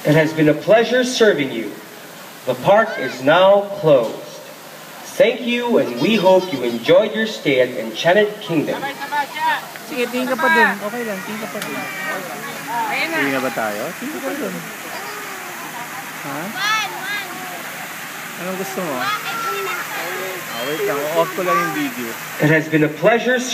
It has been a pleasure serving you. The park is now closed. Thank you, and we hope you enjoyed your stay at Enchanted Kingdom. Sige, tingin ka pa dun. Okay lang, tingin ka pa dun. Tingin na ba tayo? Tingin ka pa dun. Ha? Anong gusto mo? Wait lang, off ko lang yung video. It has been a pleasure serving